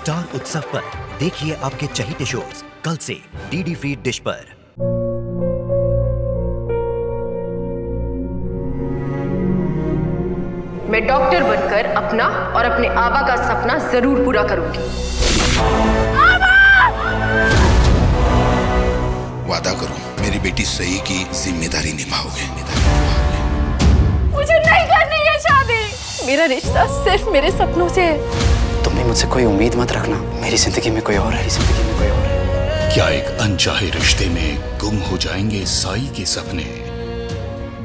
Star उत्सव पर देखिए आपके चहीते शोज कल से डीडी फ्री डिश पर। मैं डॉक्टर बनकर अपना और अपने आबा का सपना जरूर पूरा करूंगी। वादा करो मेरी बेटी सही की जिम्मेदारी निभाओगे। मुझे नहीं करनी है शादी। मेरा रिश्ता सिर्फ मेरे सपनों से है। तुम भी मुझसे कोई उम्मीद मत रखना। मेरी जिंदगी में कोई और है, जिंदगी में कोई और है। क्या एक अनचाहे रिश्ते में गुम हो जाएंगे साई के सपने?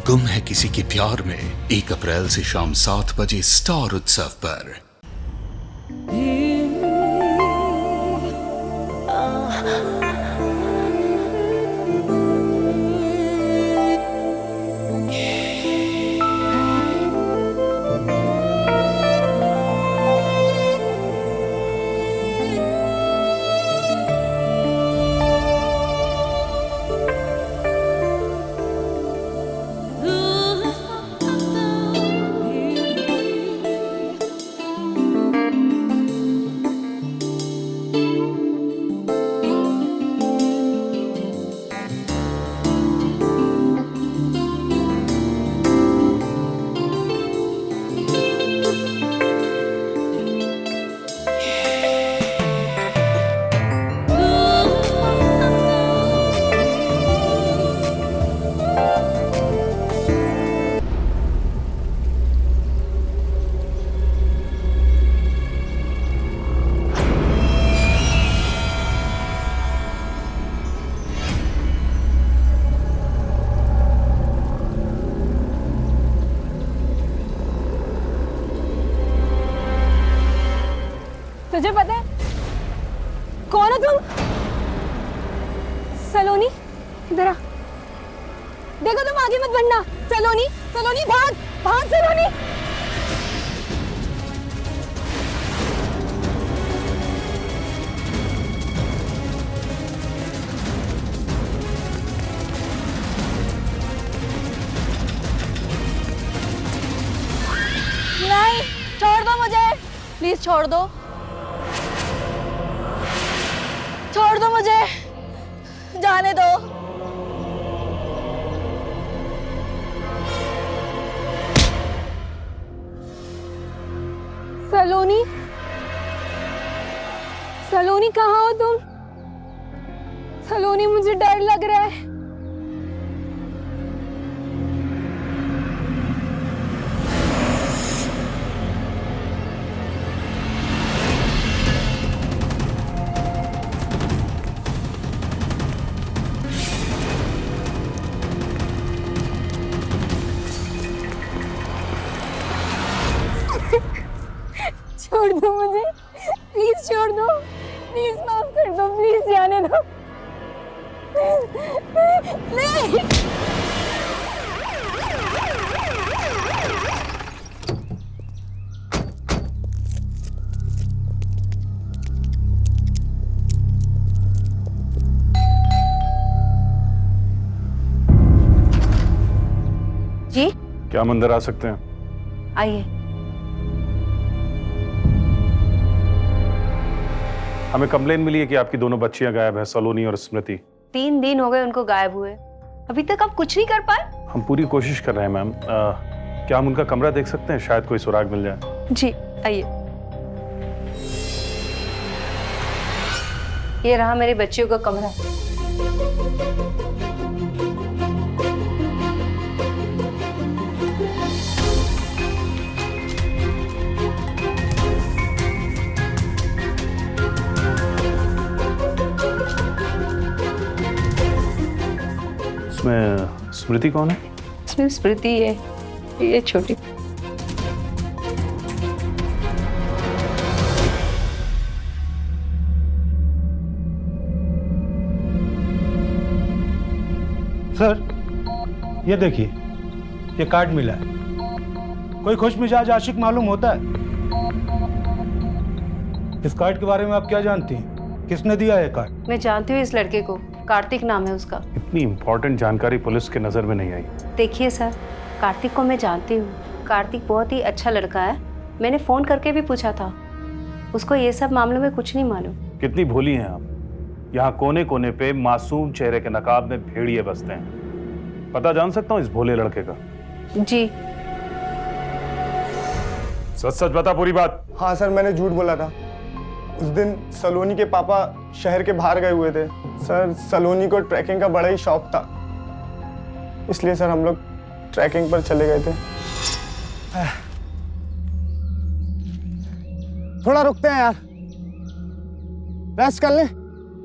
गुम है किसी के प्यार में 1 अप्रैल से शाम 7 बजे स्टार उत्सव पर। तुझे पता है कौन हो तुम? सलोनी, इधर आ। देखो तुम आगे मत बढ़ना। सलोनी, सलोनी भाग, भाग सलोनी। नहीं, छोड़ दो मुझे, प्लीज छोड़ दो। छोड़ दो मुझे, जाने दो। सलोनी, सलोनी कहाँ हो तुम? सलोनी मुझे डर लग रहा है। छोड़ दो मुझे, प्लीज छोड़ दो, प्लीज माफ कर दो, प्लीज जाने दो। नहीं। जी, क्या हम अंदर आ सकते हैं? आइए। हमें कंप्लेन मिली है कि आपकी दोनों बच्चियां गायब हैं, सलोनी और स्मृति। 3 दिन हो गए उनको गायब हुए, अभी तक आप कुछ नहीं कर पाए? हम पूरी कोशिश कर रहे हैं मैम। क्या हम उनका कमरा देख सकते हैं? शायद कोई सुराग मिल जाए। जी आइए। ये रहा मेरे बच्चियों का कमरा। इसमें स्मृति कौन है? इसमें स्मृति है, ये छोटी। सर, ये देखिए, ये कार्ड मिला है। कोई खुश मिजाज आशिक मालूम होता है? इस कार्ड के बारे में आप क्या जानती हैं? किसने दिया है कार्ड? मैं जानती हूँ इस लड़के को, कार्तिक नाम है उसका। इतनी इंपॉर्टेंट जानकारी पुलिस के नजर में नहीं आई। देखिए सर, कार्तिक को मैं जानती हूँ। कार्तिक बहुत ही अच्छा लड़का है, मैंने फोन करके भी पूछा था। उसको ये सब मामलों में कुछ नहीं मालूम। कितनी भोली हैं आप। यहाँ कोने कोने पे मासूम चेहरे के नकाब में भेड़िए बसते हैं। पता जान सकता हूँ इस भोले लड़के का? जी। सच सच बता पूरी बात। हाँ सर, मैंने झूठ बोला था। उस दिन सलोनी के पापा शहर के बाहर गए हुए थे सर। सलोनी को ट्रैकिंग का बड़ा ही शौक था, इसलिए सर हम लोग ट्रैकिंग पर चले गए थे। थोड़ा रुकते हैं यार, रेस्ट कर लें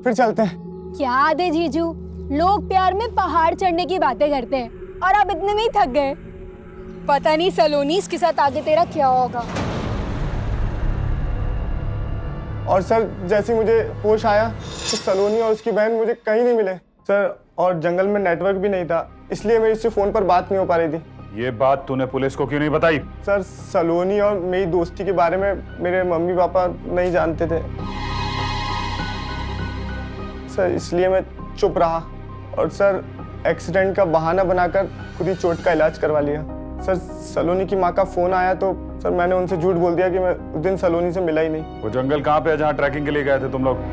फिर चलते हैं। क्या दे जीजू, लोग प्यार में पहाड़ चढ़ने की बातें करते हैं और आप इतने में ही थक गए। पता नहीं सलोनी इसके साथ आगे तेरा क्या होगा। और सर जैसे ही मुझे होश आया तो सलोनी और उसकी बहन मुझे कहीं नहीं मिले सर, और जंगल में नेटवर्क भी नहीं था, इसलिए मेरी उससे फोन पर बात नहीं हो पा रही थी। ये बात तूने पुलिस को क्यों नहीं बताई? सर सलोनी और मेरी दोस्ती के बारे में मेरे मम्मी पापा नहीं जानते थे सर, इसलिए मैं चुप रहा और सर एक्सीडेंट का बहाना बनाकर खुद ही चोट का इलाज करवा लिया सर। सलोनी की माँ का फोन आया तो सर मैंने उनसे झूठ बोल दिया कि मैं उस दिन सलोनी से मिला ही नहीं। वो जंगल कहाँ पे है जहाँ ट्रैकिंग के लिए गए थे तुम लोग?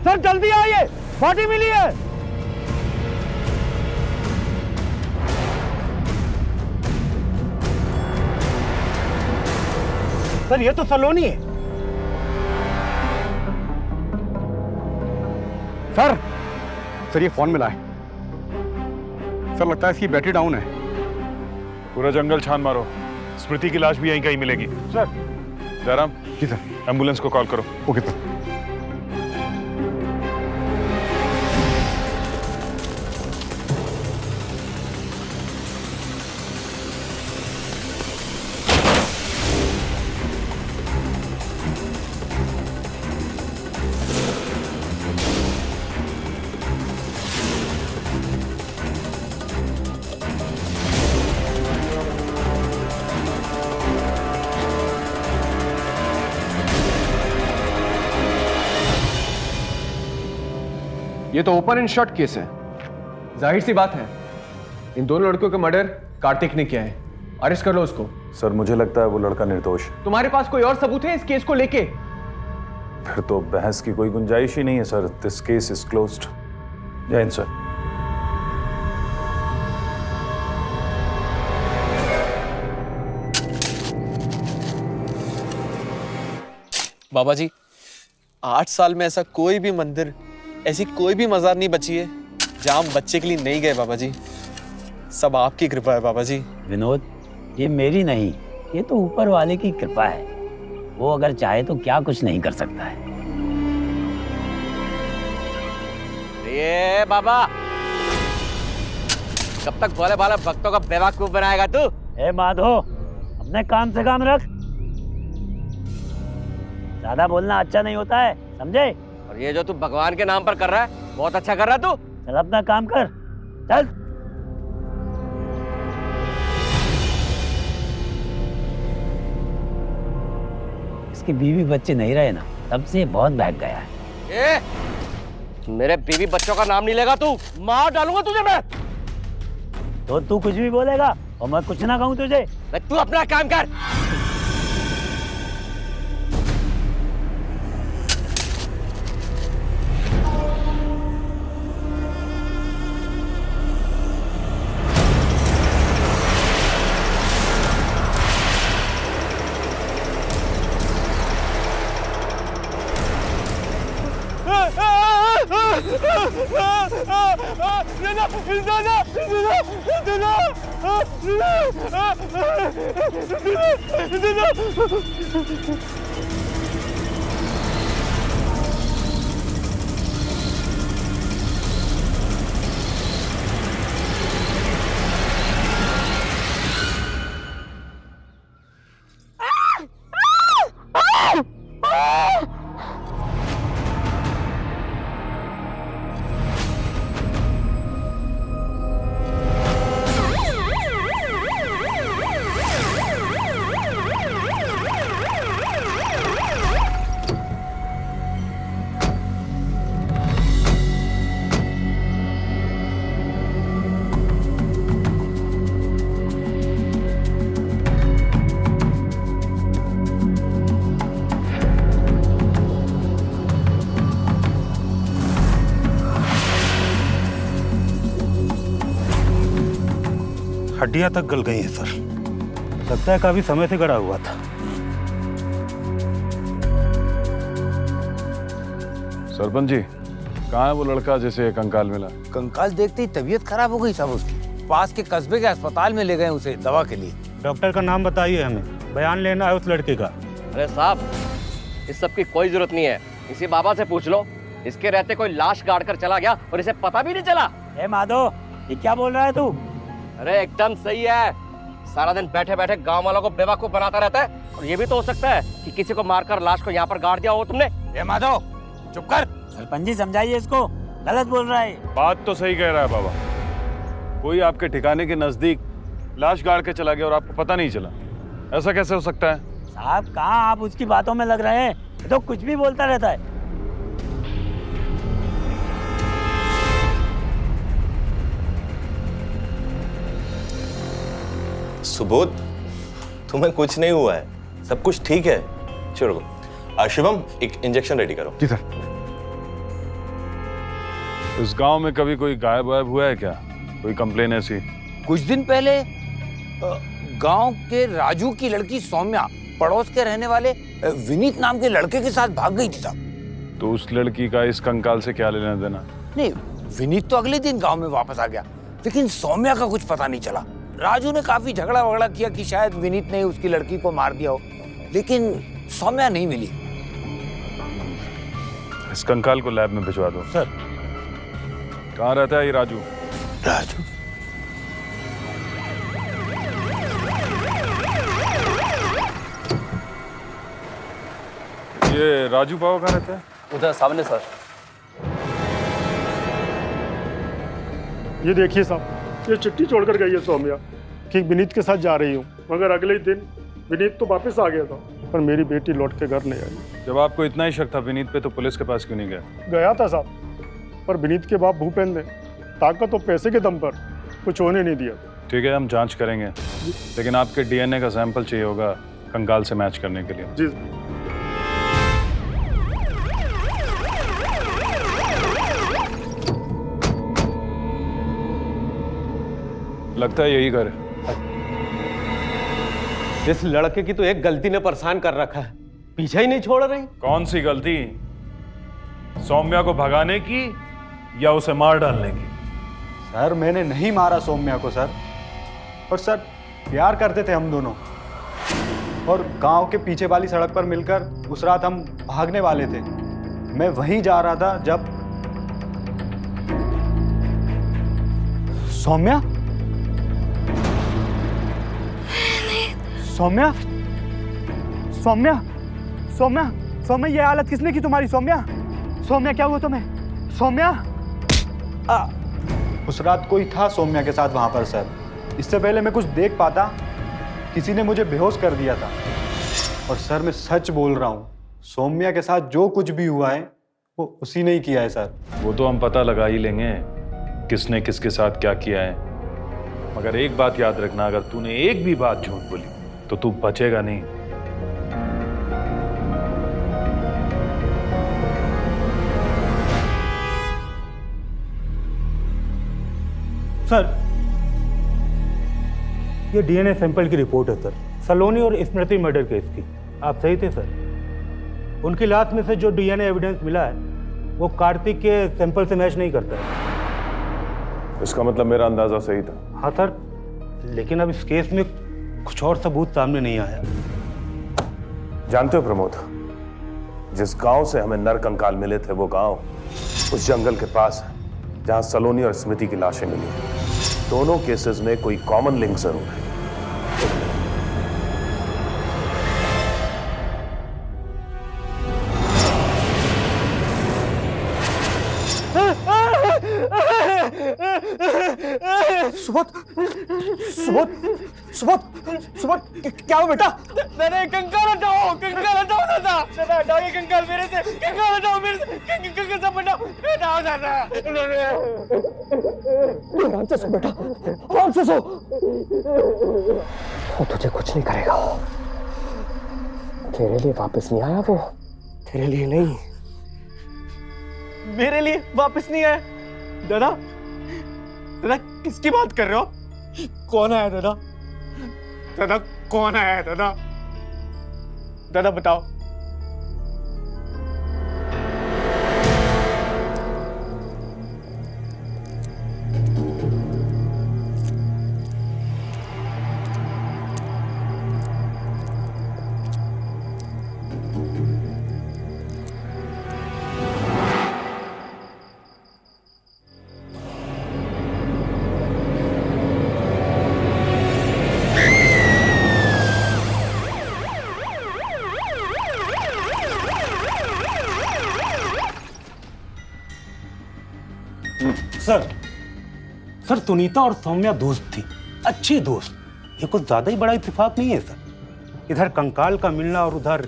सर जल्दी आइए, बॉडी मिली है। सर ये तो सलोनी है। सर ये फोन मिला है सर, लगता है इसकी बैटरी डाउन है। पूरा जंगल छान मारो, स्मृति की लाश भी यहीं कहीं मिलेगी। सर। जयराम। जी सर। एम्बुलेंस को कॉल करो। Okay sir. ये तो ओपन एंड शॉट केस है। जाहिर सी बात है इन दोनों लड़कियों का मर्डर कार्तिक ने किया है। अरेस्ट कर लो उसको। सर मुझे लगता है वो लड़का निर्दोष। तुम्हारे पास कोई और सबूत है इस केस को लेके? फिर तो बहस की कोई गुंजाइश ही नहीं है sir. This case is closed. जय हिंद सर। बाबा जी 8 साल में ऐसा कोई भी मंदिर, ऐसी कोई भी मजार नहीं बची है जहां हम बच्चे के लिए नहीं गए बाबा जी। सब आपकी कृपा है बाबा जी। विनोद, ये मेरी नहीं, ये तो ऊपर वाले की कृपा है। वो अगर चाहे तो क्या कुछ नहीं कर सकता है। ये बाबा कब तक भोले भाले भक्तों का बेवकूफ बनाएगा तू? ए माधो, अपने काम से काम रख। ज्यादा बोलना अच्छा नहीं होता है, समझे? और ये जो तू भगवान के नाम पर कर रहा है बहुत अच्छा कर रहा है तू। चल अपना काम कर, चल। इसकी बीवी बच्चे नहीं रहे ना, तब से बहुत बहक गया है। मेरे बीवी बच्चों का नाम नहीं लेगा तू, मार डालूंगा तुझे मैं। तो तू कुछ भी बोलेगा और मैं कुछ ना कहूँ तुझे। तू अपना काम कर। हड्डियां तक गल गई हैं सर। लगता है काफी समय से गड़ा हुआ था। सरपंच जी, कहाँ है वो लड़का जिसे कंकाल मिला? कंकाल देखते ही तबीयत खराब हो गई साहब उसकी। पास के कस्बे के अस्पताल में ले गए उसे दवा के लिए। डॉक्टर का नाम बताइए हमें, बयान लेना है उस लड़के का। अरे साहब, इस सब की कोई जरूरत नहीं है, इसी बाबा से पूछ लो। इसके रहते कोई लाश गाड़ कर चला गया और इसे पता भी नहीं चला। ए माधव, ये क्या बोल रहा है तू? अरे एकदम सही है। सारा दिन बैठे बैठे गांव वालों को बेवकूफ बनाता रहता है। और ये भी तो हो सकता है कि किसी को मारकर लाश को यहाँ पर गाड़ दिया हो तुमने। ए माधव, चुप कर। सरपंच जी समझाइए इसको, गलत बोल रहा है। बात तो सही कह रहा है बाबा। कोई आपके ठिकाने के नजदीक लाश गाड़ के चला गया और आपको पता नहीं चला, ऐसा कैसे हो सकता है? साहब, कहाँ आप उसकी बातों में लग रहे हैं? ये तो कुछ भी बोलता रहता है। सुबोध, तुम्हें कुछ नहीं हुआ है, सब कुछ ठीक है। छोड़ो। शिवम, एक इंजेक्शन रेडी करो। जी सर। इस गांव में कभी कोई गायब वायब हुआ है क्या? कोई कंप्लेन ऐसी? कुछ दिन पहले गांव के राजू की लड़की सौम्या पड़ोस के रहने वाले विनीत नाम के लड़के के साथ भाग गई थी साहब। तो उस लड़की का इस कंकाल से क्या लेना देना? नहीं, विनीत तो अगले दिन गांव में वापस आ गया, लेकिन सौम्या का कुछ पता नहीं चला। राजू ने काफी झगड़ा वगड़ा किया कि शायद विनीत ने उसकी लड़की को मार दिया हो, लेकिन सौम्या नहीं मिली। इस कंकाल को लैब में भिजवा दो। सर। कहाँ रहता है ये राजू? राजू? ये राजू बाबा कहाँ रहता है? उधर सामने सर। ये देखिए साहब, ये चिट्ठी छोड़कर गई है सौम्या कि विनीत के साथ जा रही हूँ, मगर अगले ही दिन विनीत तो वापस आ गया था, पर मेरी बेटी लौट के घर नहीं आई। जब आपको इतना ही शक था विनीत पे, तो पुलिस के पास क्यों नहीं गए? गया था साहब, पर विनीत के बाप भूपेंद्र ने ताकत और पैसे के दम पर कुछ होने नहीं दिया। ठीक है, हम जांच करेंगे, लेकिन आपके डीएनए का सैंपल चाहिए होगा कंकाल से मैच करने के लिए। जी। लगता है यही घर है। इस लड़के की तो एक गलती ने परेशान कर रखा है, पीछे ही नहीं छोड़ रही। कौन सी गलती? सौम्या को भगाने की या उसे मार डालने की? सर, मैंने नहीं मारा सौम्या को सर, और सर प्यार करते थे हम दोनों, और गांव के पीछे वाली सड़क पर मिलकर उस रात हम भागने वाले थे। मैं वहीं जा रहा था जब सौम्या सौम्या सौम्या सौम्या सौम्या, ये हालत किसने की तुम्हारी? सौम्या सौम्या, क्या हुआ तुम्हें? सौम्या, उस रात कोई था सौम्या के साथ वहां पर सर। इससे पहले मैं कुछ देख पाता, किसी ने मुझे बेहोश कर दिया था। और सर, मैं सच बोल रहा हूँ, सौम्या के साथ जो कुछ भी हुआ है वो उसी ने ही किया है सर। वो तो हम पता लगा ही लेंगे किसने किसके साथ क्या किया है, मगर एक बात याद रखना, अगर तूने एक भी बात झूठ बोली तो तू बचेगा नहीं। सर, ये डीएनए सैंपल की रिपोर्ट है सर, सलोनी और स्मृति मर्डर केस की। आप सही थे सर। उनकी लाश में से जो डीएनए एविडेंस मिला है वो कार्तिक के सैंपल से मैच नहीं करता है। इसका मतलब मेरा अंदाजा सही था। हाँ सर, लेकिन अब इस केस में कुछ और सबूत सामने नहीं आया। जानते हो प्रमोद, जिस गांव से हमें नर कंकाल मिले थे वो गांव उस जंगल के पास है जहां सलोनी और स्मृति की लाशें मिली हैं। दोनों केसेस में कोई कॉमन लिंक जरूर है। सुबोध, सुबोध, सुबोध, सुबोध, क्या हो बेटा? मैंने कंकाल हटाओ, कंकाल हटाओ दादा। दादा हटाओ ये कंकाल मेरे से, कंकाल हटाओ मेरे से, कंकाल सब हटाओ, हटाओ दादा। आराम से सो बेटा, आराम से सो। वो तुझे कुछ नहीं करेगा, तेरे लिए वापस नहीं आया वो, तेरे लिए नहीं, मेरे लिए वापस नहीं आया। दादा, दादा किसकी बात कर रहे हो? कौन आया दादा? दादा कौन आया दादा? दादा बताओ। सर सुनीता और सौम्या दोस्त थी, अच्छी दोस्त। ये कुछ ज्यादा ही बड़ा इत्तेफाक नहीं है सर। इधर कंकाल का मिलना और उधर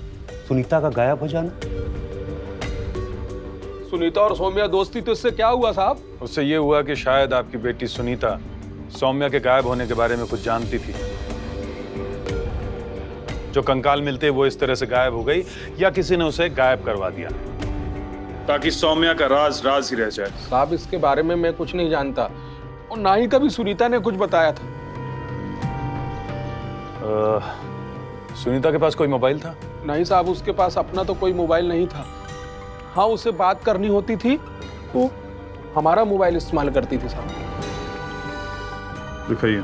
सुनीता का गायब हो जाना। सुनीता और सौम्या दोस्ती तो इससे क्या हुआ साहब? उससे ये हुआ कि शायद आपकी बेटी सुनीता सौम्या के गायब होने के बारे में कुछ जानती थी। जो कंकाल मिलते वो इस तरह से गायब हो गई या किसी ने उसे गायब करवा दिया ताकि सौम्या का राज राज ही रह जाए। साहब इसके बारे में मैं कुछ नहीं जानता और ना ही कभी सुनीता ने कुछ बताया था। सुनीता के पास कोई मोबाइल था? नहीं साहब, उसके पास अपना तो कोई मोबाइल नहीं था। हाँ, उसे बात करनी होती थी तो हमारा मोबाइल इस्तेमाल करती थी साहब। दिखाइए।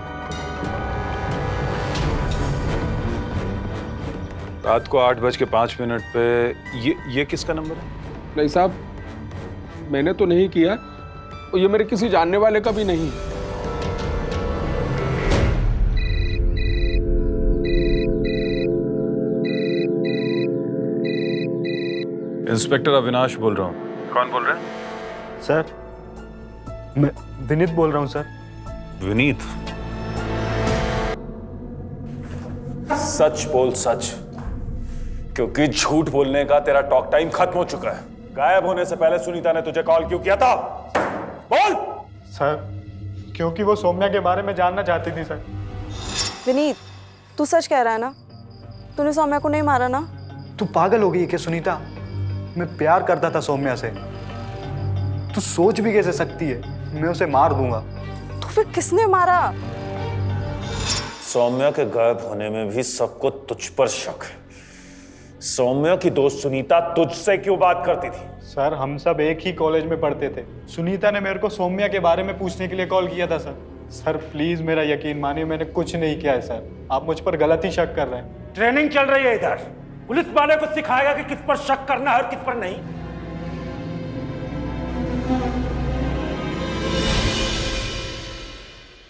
रात को 8:05 पे ये किसका नंबर है? नहीं साहब, मैंने तो नहीं किया और ये मेरे किसी जानने वाले का भी नहीं। इंस्पेक्टर अविनाश बोल रहा हूँ। कौन बोल रहे हैं? सर, मैं विनीत बोल रहा हूँ सर। विनीत? सच बोल सच, क्योंकि झूठ बोलने का तेरा टॉक टाइम खत्म हो चुका है। गायब होने से पहले सुनीता ने तुझे कॉल क्यों किया था? बोल। सर, क्योंकि वो सौम्या के बारे में जानना चाहती थी सर। विनीत, तू सच कह रहा है ना? तूने सौम्या को नहीं मारा ना? तू पागल हो गई है क्या सुनीता? मैं प्यार करता था सौम्या से। तू सोच भी कैसे सकती है? मैं उसे मार दूंगा। तो फिर किसने मारा? सौम्या के गायब होने में भी सबको तुझ पर शक है। सौम्या की दोस्त सुनीता तुझसे क्यों बात करती थी? सर, हम सब एक ही कॉलेज में पढ़ते थे। सुनीता ने मेरे को सौम्या के बारे में पूछने के लिए कॉल किया था सर। सर प्लीज मेरा यकीन मानिए, मैंने कुछ नहीं किया है सर। आप मुझ पर गलत ही शक कर रहे हैं। ट्रेनिंग चल रही है इधर, पुलिस वाले को सिखाएगा कि किस पर शक करना है और किस पर नहीं।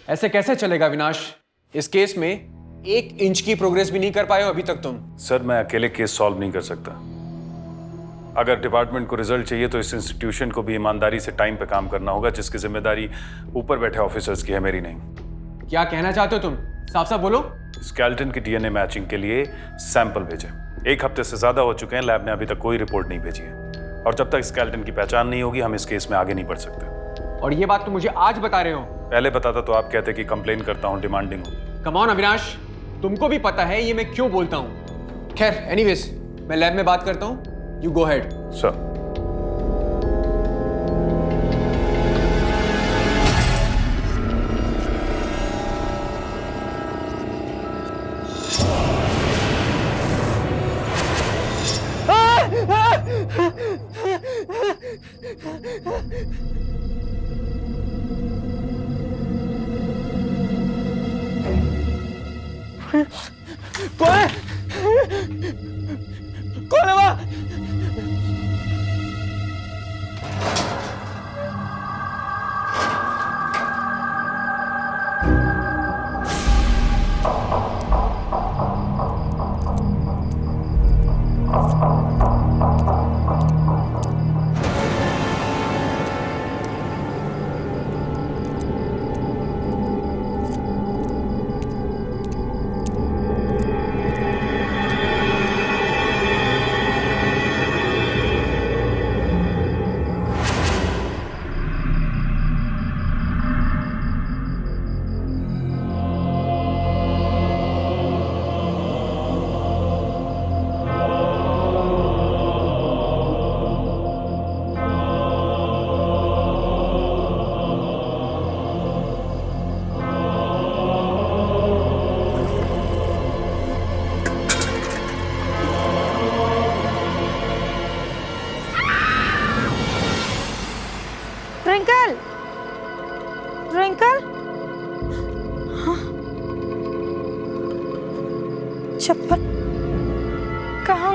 ऐसे कैसे चलेगा विनाश? इस केस में 1 इंच की प्रोग्रेस भी नहीं कर पाए हो अभी तक तुम। सर, मैं अकेले केस सॉल्व नहीं कर सकता। अगर डिपार्टमेंट को रिजल्ट चाहिए तो इस इंस्टीट्यूशन को भी ईमानदारी से टाइम पे काम करना होगा, जिसकी जिम्मेदारी ऊपर बैठे ऑफिसर्स की है, मेरी नहीं। क्या कहना चाहते हो तुम? साफ साफ बोलो। स्केलेटन की डीएनए मैचिंग के लिए सैंपल भेजे। 1 हफ्ते से ज्यादा हो चुके हैं, लैब ने अभी तक कोई रिपोर्ट नहीं भेजी है। और जब तक स्केलेटन की पहचान नहीं होगी हम इस केस में आगे नहीं बढ़ सकते। और ये बात तुम मुझे आज बता रहे हो? पहले बताता तो आप कहते कि कंप्लेन करता हूं, डिमांडिंग हूं। कम ऑन अविनाश, तुमको भी पता है ये मैं क्यों बोलता हूं। खैर एनीवेज, मैं लैब में बात करता हूं, यू गो हेड। सर। कौन है? कौन है वहां?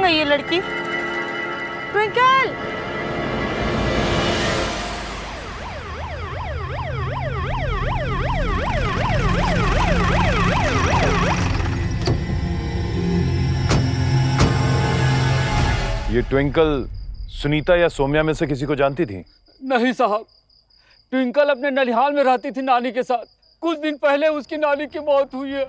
गई ये लड़की? ट्विंकल! ये ट्विंकल सुनीता या सोम्या में से किसी को जानती थी? नहीं साहब, ट्विंकल अपने ननिहाल में रहती थी नानी के साथ। कुछ दिन पहले उसकी नानी की मौत हुई है,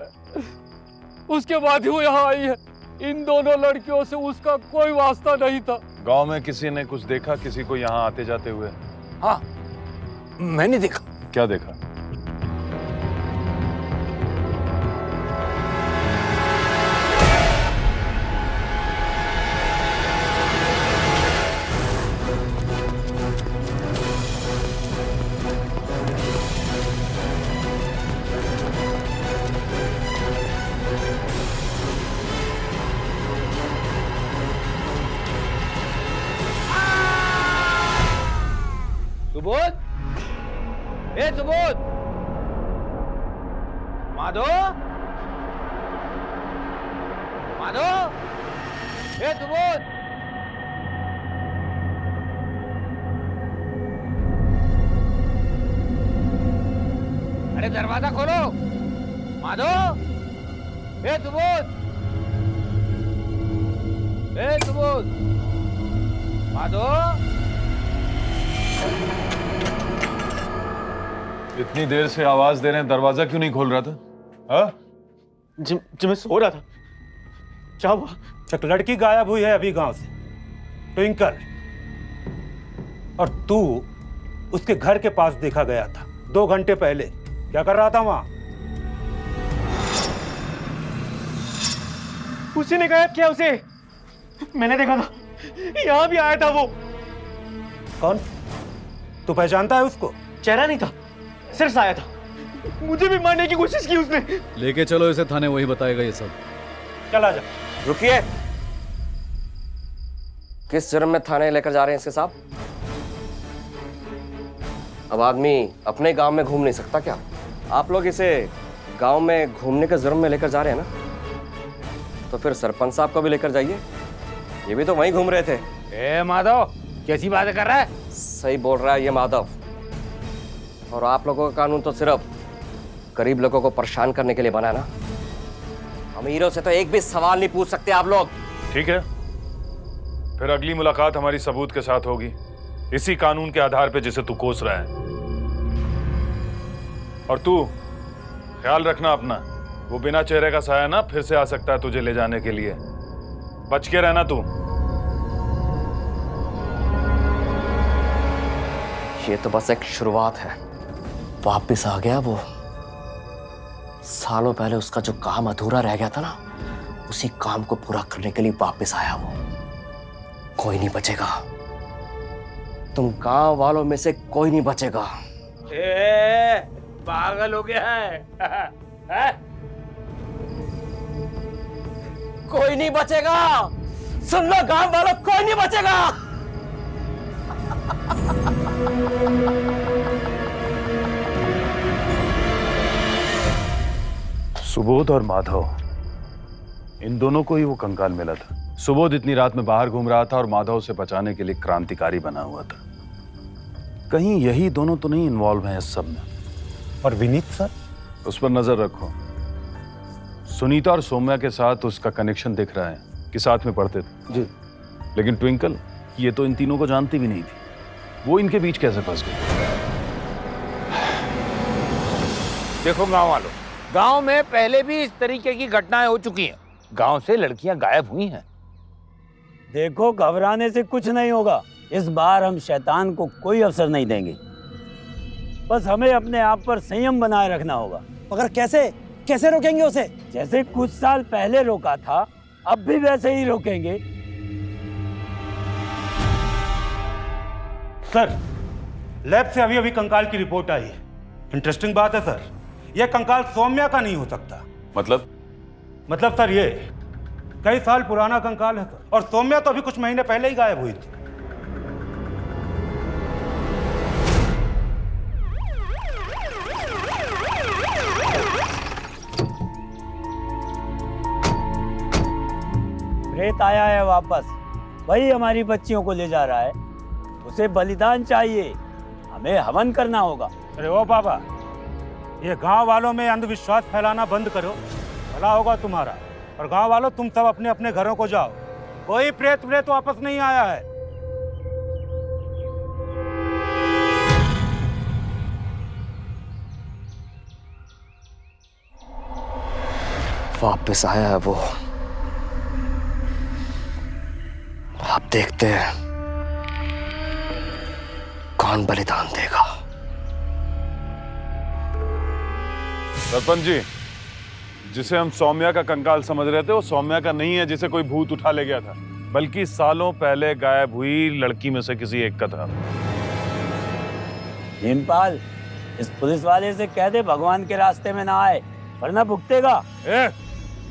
उसके बाद ही वो यहाँ आई है। इन दोनों लड़कियों से उसका कोई वास्ता नहीं था। गांव में किसी ने कुछ देखा, किसी को यहाँ आते जाते हुए? हाँ, मैंने देखा। क्या देखा? सुबोध, ए सुबोध, माधो, माधो, ए सुबोध, अरे दरवाजा खोलो, माधो, ए सुबोध, ए सुबोध, माधो। इतनी देर से आवाज दे रहे हैं, दरवाजा क्यों नहीं खोल रहा था? हाँ? जी मैं सो रहा था। क्या हुआ? एक लड़की गायब हुई है अभी गांव से, ट्विंकल, और तू उसके घर के पास देखा गया था 2 घंटे पहले। क्या कर रहा था वहां? उसी ने गायब किया उसे। मैंने देखा था, यहाँ भी आया था वो। कौन? तू पहचानता है उसको? चेहरा नहीं था, सिर्फ आया था। मुझे भी मारने की कोशिश की उसने। लेके चलो इसे थाने, वही बताएगा ये सब। चला जा। रुकिए, किस जुर्म में थाने लेकर जा रहे हैं इसके साहब? अब आदमी अपने गांव में घूम नहीं सकता क्या? आप लोग इसे गांव में घूमने के जुर्म में लेकर जा रहे हैं ना, तो फिर सरपंच साहब को भी लेकर जाइए। ये भी तो वहीं घूम रहे थे। ए माधव, कैसी बातें कर रहा है? सही बोल रहा है ये माधव। और आप लोगों का कानून तो सिर्फ गरीब लोगों को परेशान करने के लिए बना है ना। अमीरों से तो एक भी सवाल नहीं पूछ सकते आप लोग। ठीक है, फिर अगली मुलाकात हमारी सबूत के साथ होगी, इसी कानून के आधार पे जिसे तू कोस रहा है। और तू ख्याल रखना अपना, वो बिना चेहरे का साया ना फिर से आ सकता है तुझे ले जाने के लिए। बच के रहना तू। ये तो बस एक शुरुआत है। वापिस आ गया वो। सालों पहले उसका जो काम अधूरा रह गया था ना, उसी काम को पूरा करने के लिए वापिस आया वो। कोई नहीं बचेगा, तुम गांव वालों में से कोई नहीं बचेगा। पागल हो गया है? कोई नहीं बचेगा, सुन लो गांव वालों, कोई नहीं बचेगा। सुबोध और माधव, इन दोनों को ही वो कंकाल मिला था। सुबोध इतनी रात में बाहर घूम रहा था और माधव उसे बचाने के लिए क्रांतिकारी बना हुआ था। कहीं यही दोनों तो नहीं इन्वॉल्व हैं इस सब में? और विनीत सर? उस पर नजर रखो। सुनीता और सौम्या के साथ उसका कनेक्शन दिख रहा है कि साथ में पढ़ते थे जी, लेकिन ट्विंकल ये तो इन तीनों को जानती भी नहीं थी। वो इनके बीच कैसे फंस गई? देखो गांव वालों, गांव में पहले भी इस तरीके की घटनाएं हो चुकी हैं। गांव से लड़कियां गायब हुई हैं। देखो, घबराने से कुछ नहीं होगा। इस बार हम शैतान को कोई अवसर नहीं देंगे। बस हमें अपने आप पर संयम बनाए रखना होगा। मगर कैसे रोकेंगे उसे? जैसे कुछ साल पहले रोका था, अब भी वैसे ही रोकेंगे। सर, लैब से अभी कंकाल की रिपोर्ट आई है। इंटरेस्टिंग बात है सर, यह कंकाल सौम्या का नहीं हो सकता। मतलब सर, ये कई साल पुराना कंकाल है सर, और सौम्या तो अभी कुछ महीने पहले ही गायब हुई थी। प्रेत आया है वापस, वही हमारी बच्चियों को ले जा रहा है। उसे बलिदान चाहिए, हमें हवन करना होगा। अरे ओ बाबा, ये गांव वालों में अंधविश्वास फैलाना बंद करो, भला होगा तुम्हारा। और गांव वालों, तुम सब अपने अपने घरों को जाओ, कोई प्रेत व्रेत वापस नहीं आया है। वापस आया है वो। आप देखते हैं कौन बलिदान देगा। सरपंच जी, जिसे हम सौम्या का कंकाल समझ रहे थे, वो सौम्या का नहीं है जिसे कोई भूत उठा ले गया था, बल्कि सालों पहले गायब हुई लड़की में से किसी एक का था। भीमपाल, इस पुलिस वाले से कह दे भगवान के रास्ते में ना आए, वरना भुगतेगा।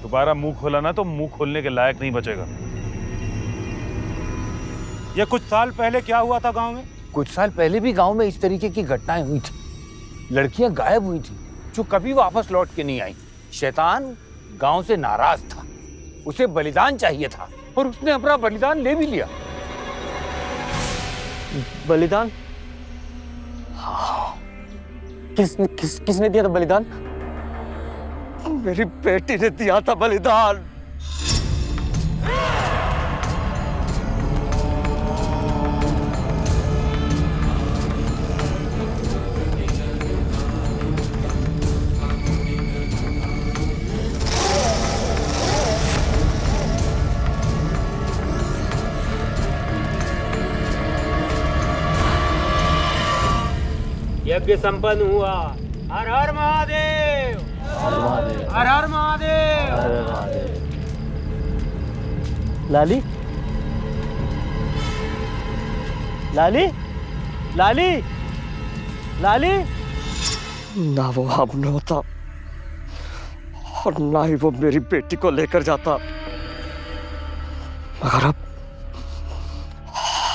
दोबारा मुंह खोला ना तो मुंह खोलने के लायक नहीं बचेगा। ये कुछ साल पहले क्या हुआ था गांव में? कुछ साल पहले भी गांव में इस तरीके की घटनाएं हुई थी। लड़कियां गायब हुई थी जो कभी वापस लौट के नहीं आई। शैतान गांव से नाराज था, उसे बलिदान चाहिए था और उसने अपना बलिदान ले भी लिया। बलिदान? हाँ। किसने दिया था बलिदान? मेरी बेटी ने दिया था बलिदान। यज्ञ संपन्न हुआ। हर हर महादेव, हर हर महादेव। लाली, लाली, लाली, लाली। ना वो हमने होता और ना ही वो मेरी बेटी को लेकर जाता, मगर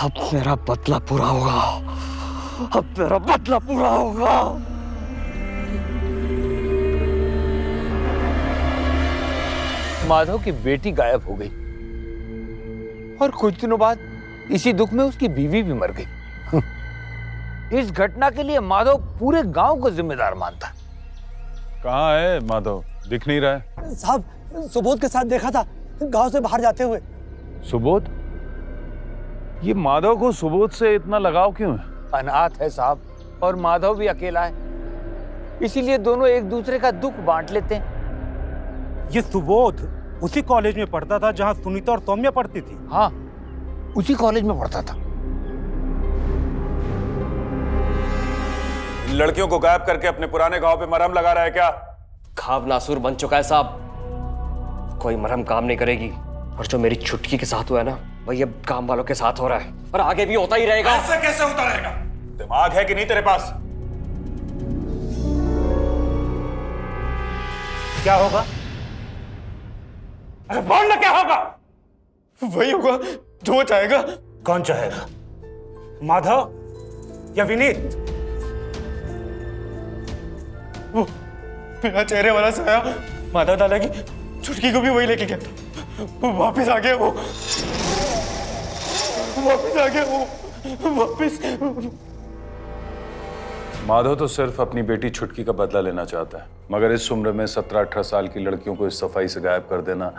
अब मेरा बदला पूरा होगा। अब मेरा बदला पूरा होगा। माधव की बेटी गायब हो गई और कुछ दिनों बाद इसी दुख में उसकी बीवी भी मर गई। इस घटना के लिए माधव पूरे गांव को जिम्मेदार मानता है। कहाँ है माधव? दिख नहीं रहा है। साहब, सुबोध के साथ देखा था गांव से बाहर जाते हुए। सुबोध? ये माधव को सुबोध से इतना लगाव क्यों है? अनाथ है साहब, और माधव भी अकेला है, इसीलिए दोनों एक दूसरे का दुख बांट लेते हैं। ये सुबोध उसी कॉलेज में पढ़ता था जहां सुनीता और सौम्या पढ़ती थी। हाँ, उसी कॉलेज में पढ़ता था। इन लड़कियों को गायब करके अपने पुराने गांव पे मरहम लगा रहा है क्या? घाव नासूर बन चुका है साहब, कोई मरहम काम नहीं करेगी। और जो मेरी छुटकी के साथ हुआ है ना, वही अब काम वालों के साथ हो रहा है और आगे भी होता ही रहेगा। ऐसे कैसे होता रहेगा? दिमाग है कि नहीं तेरे पास? क्या होगा? अरे बोल ना, क्या होगा? वही होगा जो वो चाहेगा। कौन चाहेगा? माधव या विनीत? वो बिना चेहरे वाला साया माता दादा की छुटकी को भी वही लेके गया था। वो वापस आ गया। वो वापस आ गया। वो वापस। माधव तो सिर्फ अपनी बेटी छुटकी का बदला लेना चाहता है, मगर इस उम्र में 17-18 साल की लड़कियों को इस सफाई से गायब कर देना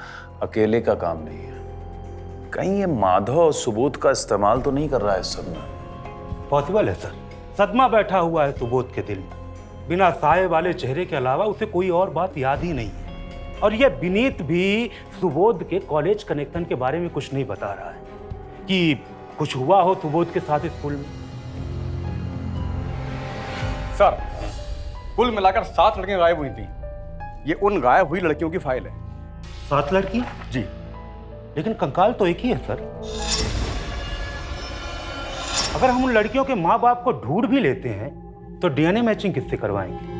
अकेले का काम नहीं है। कहीं ये माधव और सुबोध का इस्तेमाल तो नहीं कर रहा है इस सब में? पॉसिबल है सर। सदमा बैठा हुआ है सुबोध के दिल में। बिना साए वाले चेहरे के अलावा उसे कोई और बात याद ही नहीं है। और यह विनीत भी सुबोध के कॉलेज कनेक्शन के बारे में कुछ नहीं बता रहा है कि कुछ हुआ हो सुबोध के साथ स्कूल में। सर, कुल मिलाकर 7 लड़कियां गायब हुई थी। ये उन गायब हुई लड़कियों की फाइल है। 7 लड़की? जी। लेकिन कंकाल तो एक ही है सर। अगर हम उन लड़कियों के माँ बाप को ढूंढ भी लेते हैं तो डीएनए मैचिंग किससे करवाएंगे?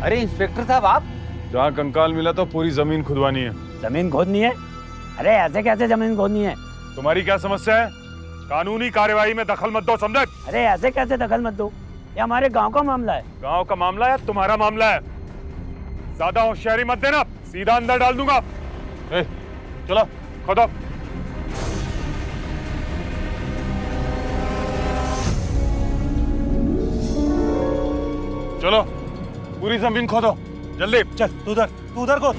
अरे इंस्पेक्टर साहब आप? जहाँ कंकाल मिला तो पूरी जमीन खुदवानी है। जमीन खोदनी है? अरे ऐसे कैसे जमीन खोदनी है? तुम्हारी क्या समस्या है? कानूनी कार्यवाही में दखल मत दो, समझे? अरे ऐसे कैसे दखल मत दो, ये हमारे गांव का मामला है। गांव का मामला है, तुम्हारा मामला है। ज्यादा होशियारी मत देना, सीधा अंदर डाल दूंगा। चलो खोदो। चलो पूरी जमीन खोदो, जल्दी। चल तू उधर खोद।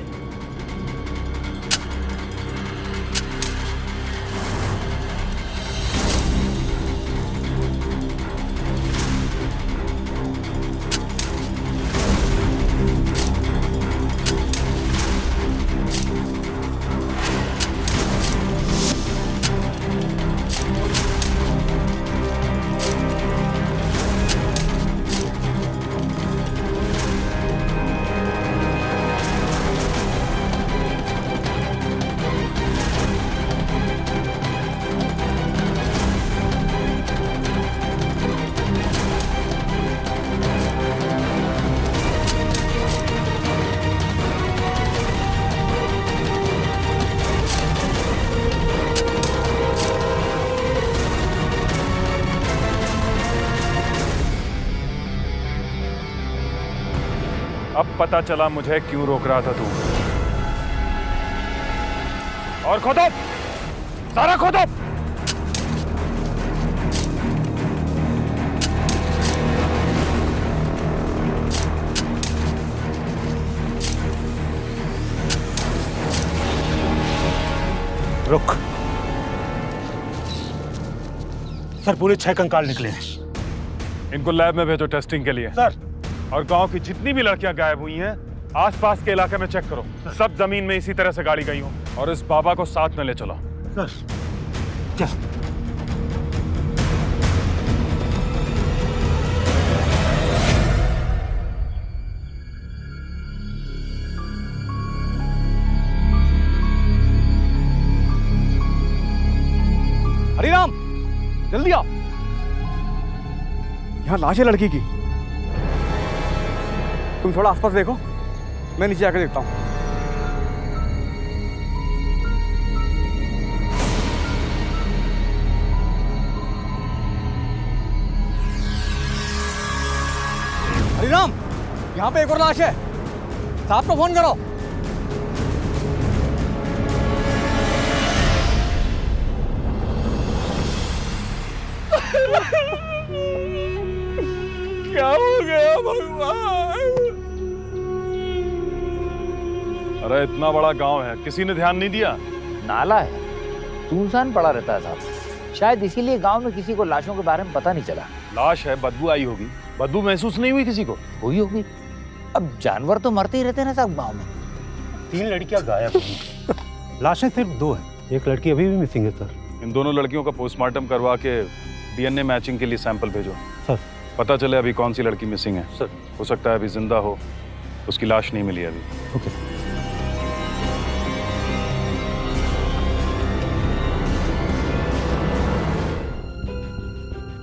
अब पता चला मुझे क्यों रोक रहा था तू। और खोदो, सारा खोदो। रुक। सर पूरे 6 कंकाल निकले हैं। इनको लैब में भेजो टेस्टिंग के लिए। सर। और गांव की जितनी भी लड़कियां गायब हुई हैं, आसपास के इलाके में चेक करो। सब जमीन में इसी तरह से गाड़ी गई हो। और इस बाबा को साथ में ले चलो। सर चल। हरिराम जल्दी आओ, यहाँ लाश है लड़की की। तुम थोड़ा आसपास देखो, मैं नीचे आकर देखता हूँ। हरिराम, यहाँ पे एक और लाश है, साहब को फोन करो। क्या हो गया भगवान? अरे इतना बड़ा गांव है, किसी ने ध्यान नहीं दिया। नाला है, सुनसान पड़ा रहता है साहब। शायद इसीलिए गांव में किसी को लाशों के बारे में पता नहीं चला। लाश है, बदबू आई होगी। बदबू महसूस नहीं हुई किसी को? हुई होगी। अब जानवर तो मरते ही रहते हैं ना साहब गांव में। 3 लड़कियां गायब हुई। लाशें सिर्फ 2 हैं, एक लड़की अभी भी मिसिंग है सर। इन दोनों लड़कियों का पोस्टमार्टम करवा के डीएनए मैचिंग के लिए सैंपल भेजो सर। पता चले अभी कौन सी लड़की मिसिंग है। सर। हो सकता है अभी जिंदा हो, उसकी लाश नहीं मिली अभी। ओके।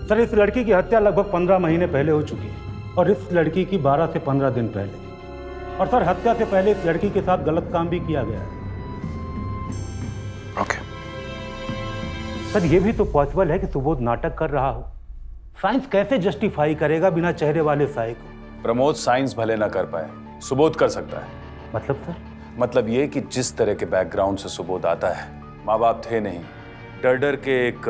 सर इस लड़की की हत्या लगभग 15 महीने पहले हो चुकी है और इस लड़की की 12 से 15 दिन पहले। और सर हत्या से पहले इस लड़की के साथ गलत काम भी किया गया है। ओके। सर ये भी तो पॉसिबल है कि सुबोध नाटक कर रहा हो। साइंस कैसे जस्टिफाई करेगा बिना चेहरे वाले साए को? प्रमोद साइंस भले ना कर पाए, सुबोध कर सकता है। मतलब सर? मतलब ये कि जिस तरह के बैकग्राउंड से सुबोध आता है, माँ बाप थे नहीं, डर डर के एक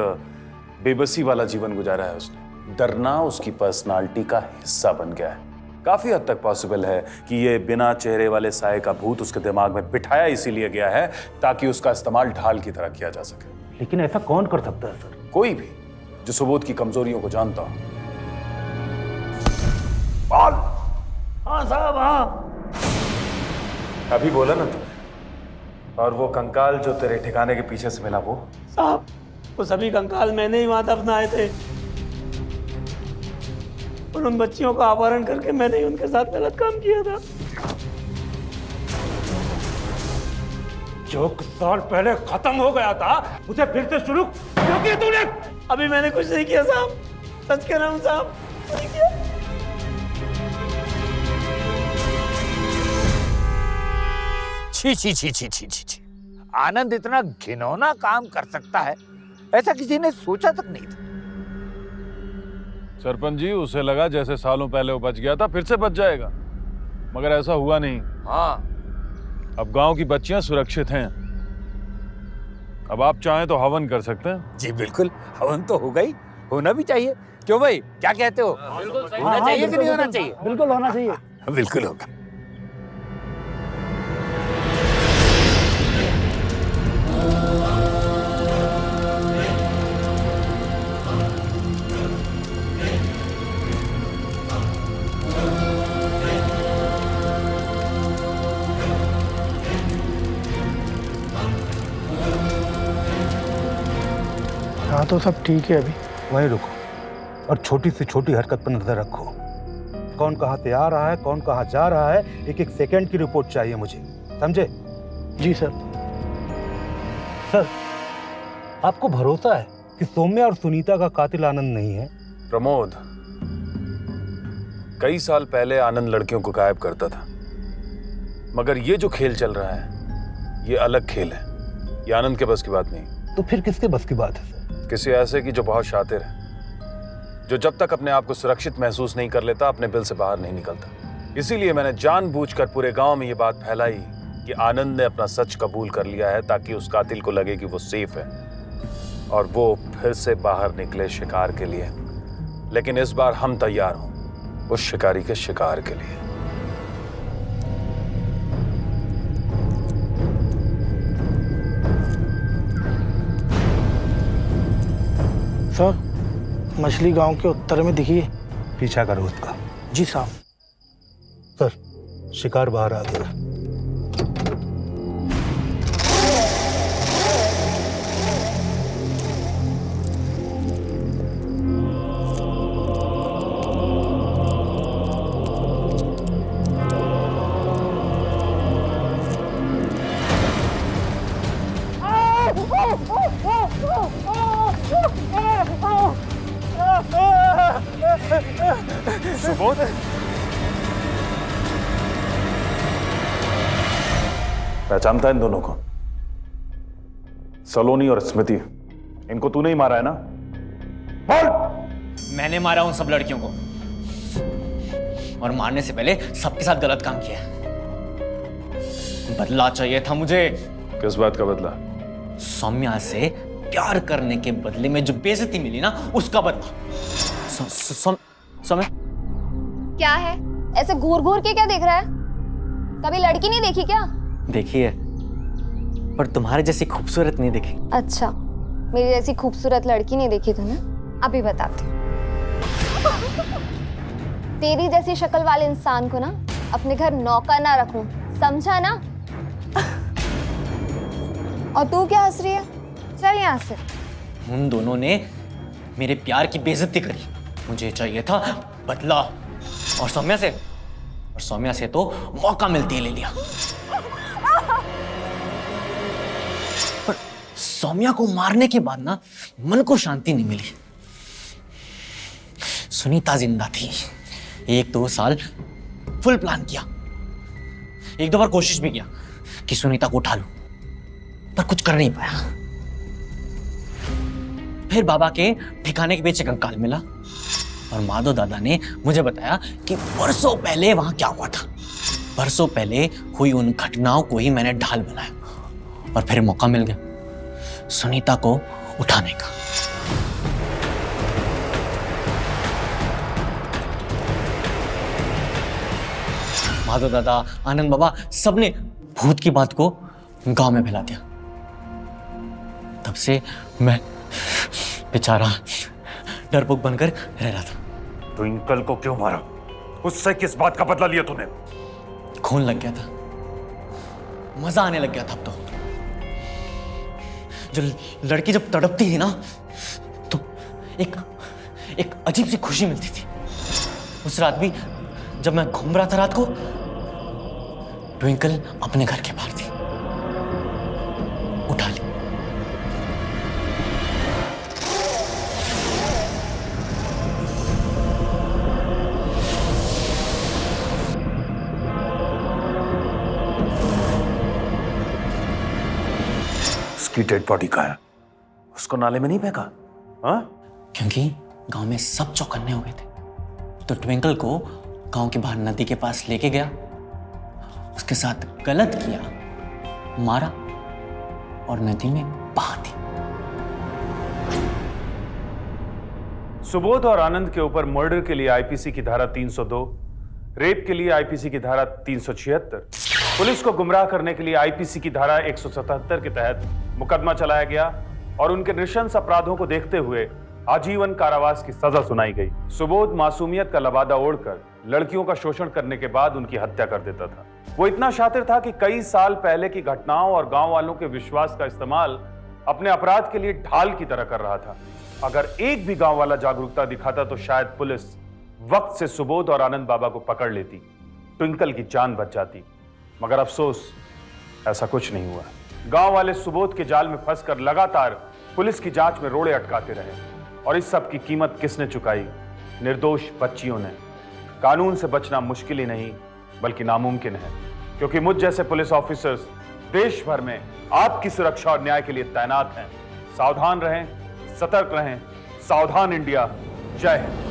बेबसी वाला जीवन गुजारा है उसने। डरना उसकी पर्सनालिटी का हिस्सा बन गया है। काफी हद तक पॉसिबल है कि ये बिना चेहरे वाले साए का भूत उसके दिमाग में बिठाया इसीलिए गया है ताकि उसका इस्तेमाल ढाल की तरह किया जा सके। लेकिन ऐसा कौन कर सकता है सर? कोई भी जो सुबोध की कमजोरियों को जानता हो। हाँ साहब हाँ। अभी बोला ना तुमने। और वो कंकाल जो तेरे ठिकाने के पीछे से मिला वो? साहब वो सभी कंकाल मैंने ही वहां दफनाए थे और उन बच्चियों का अपहरण करके मैंने ही उनके साथ गलत काम किया था। जो कुछ साल पहले खत्म हो गया था उसे फिर से शुरू क्यों किया तूने? अभी मैंने कुछ नहीं किया साहब, सच कह रहा हूँ साहब, नहीं किया। छी छी छी छी छी छी छी। आनंद इतना घिनौना काम कर सकता है, ऐसा किसी ने सोचा तक नहीं था। सरपंच जी, उसे लगा जैसे सालों पहले वो बच गया था फिर से बच जाएगा, मगर ऐसा हुआ नहीं। हाँ, अब गांव की बच्चियां सुरक्षित हैं। अब आप चाहें तो हवन कर सकते हैं। जी बिल्कुल, हवन तो होगा ही, होना भी चाहिए। क्यों भाई, क्या कहते हो? होना चाहिए कि नहीं होना चाहिए? बिल्कुल होना चाहिए। बिल्कुल होगा। हाँ तो सब ठीक है, अभी वहीं रुको और छोटी से छोटी हरकत पर नजर रखो। कौन कहाँ से आ रहा है, कौन कहाँ जा रहा है, एक एक सेकंड की रिपोर्ट चाहिए मुझे, समझे? जी सर। सर, आपको भरोसा है कि सौम्या और सुनीता का कातिल आनंद नहीं है? प्रमोद, कई साल पहले आनंद लड़कियों को गायब करता था, मगर ये जो खेल चल रहा है ये अलग खेल है। ये आनंद के बस की बात नहीं। तो फिर किसके बस की बात है सर? किसी ऐसे की जो बहुत शातिर है, जो जब तक अपने आप को सुरक्षित महसूस नहीं कर लेता अपने बिल से बाहर नहीं निकलता। इसीलिए मैंने जानबूझकर पूरे गांव में ये बात फैलाई कि आनंद ने अपना सच कबूल कर लिया है, ताकि उस कातिल को लगे कि वो सेफ है और वो फिर से बाहर निकले शिकार के लिए। लेकिन इस बार हम तैयार हों उस शिकारी के शिकार के लिए। सर, मछली गांव के उत्तर में दिखी है, पीछा करो उसका। जी साहब। सर, शिकार बाहर आ गया। सुबोध, पहचानता है इन दोनों को? सलोनी और स्मृति, इनको तूने ही मारा है ना? बोल। मैंने मारा उन सब लड़कियों को, और मारने से पहले सबके साथ गलत काम किया। बदला चाहिए था मुझे। किस बात का बदला? सौम्या से प्यार करने के बदले में जो बेइज्जती मिली ना, उसका बदला। सौम्या क्या है? ऐसे घूर घूर के क्या देख रहा है? कभी लड़की नहीं देखी क्या? देखी है, पर तुम्हारे जैसी खूबसूरत नहीं देखी। अच्छा, मेरी जैसी खूबसूरत लड़की नहीं देखी तूने? अभी बताती हूँ। तेरी जैसी शक्ल वाले इंसान को ना अपने घर नौकर ना रखूं, समझा ना? और तू क्या हंस रही है? चल यहाँ से। उन दोनों ने मेरे प्यार की बेइज्जती करी, मुझे चाहिए था बदला। और सौम्या से तो मौका मिलते ही ले लिया। पर सौम्या को मारने के बाद ना मन को शांति नहीं मिली। सुनीता जिंदा थी। 1-2 साल फुल प्लान किया, 1-2 बार कोशिश भी किया कि सुनीता को उठा लूं, पर कुछ कर नहीं पाया। फिर बाबा के ठिकाने के पीछे कंकाल मिला और माधव दादा ने मुझे बताया कि बरसों पहले वहां क्या हुआ था। बरसों पहले हुई उन घटनाओं को ही मैंने ढाल बनाया और फिर मौका मिल गया सुनीता को उठाने का। माधव दादा, आनंद बाबा, सबने भूत की बात को गांव में फैला दिया। तब से मैं बेचारा डरपोक बनकर रह रहा था। ट्विंकल को क्यों मारा? उससे किस बात का बदला लिया तूने? खून लग गया था, मजा आने लग गया था। अब तो जो लड़की जब तड़पती थी ना, तो एक अजीब सी खुशी मिलती थी। उस रात भी जब मैं घूम रहा था रात को, ट्विंकल अपने घर के बाहर थी। उठा ली। उसकी डेड बॉडी कहाँ है? उसको नाले में नहीं फेंका? हाँ? क्योंकि गांव में सब चौकन्ने हो गए थे, तो ट्विंकल को गांव के बाहर नदी के पास लेके गया, उसके साथ गलत किया, मारा और नदी में बहा दी। सुबोध और आनंद के ऊपर मर्डर के लिए आईपीसी की धारा 302, रेप के लिए आईपीसी की धारा 376, पुलिस को गुमराह करने के लिए आईपीसी की धारा 177 के तहत मुकदमा चलाया गया और उनके नृशंस अपराधों को देखते हुए आजीवन कारावास की सजा सुनाई गई। सुबोध मासूमियत का लबादा ओढ़कर लड़कियों का शोषण करने के बाद उनकी हत्या कर देता था। वो इतना शातिर था कि कई साल पहले की घटनाओं और गांव वालों के विश्वास का इस्तेमाल अपने अपराध के लिए ढाल की तरह कर रहा था। अगर एक भी गांव वाला जागरूकता दिखाता तो शायद पुलिस वक्त से सुबोध और आनंद बाबा को पकड़ लेती, ट्विंकल की जान बच जाती। मगर अफसोस, ऐसा कुछ नहीं हुआ। गांव वाले सुबोध के जाल में फंसकर लगातार पुलिस की जांच में रोड़े अटकाते रहे और इस सब की कीमत किसने चुकाई? निर्दोष बच्चियों ने। कानून से बचना मुश्किल ही नहीं बल्कि नामुमकिन है, क्योंकि मुझ जैसे पुलिस ऑफिसर्स देश भर में आपकी सुरक्षा और न्याय के लिए तैनात हैं। सावधान रहें, सतर्क रहें। सावधान इंडिया। जय हिंद।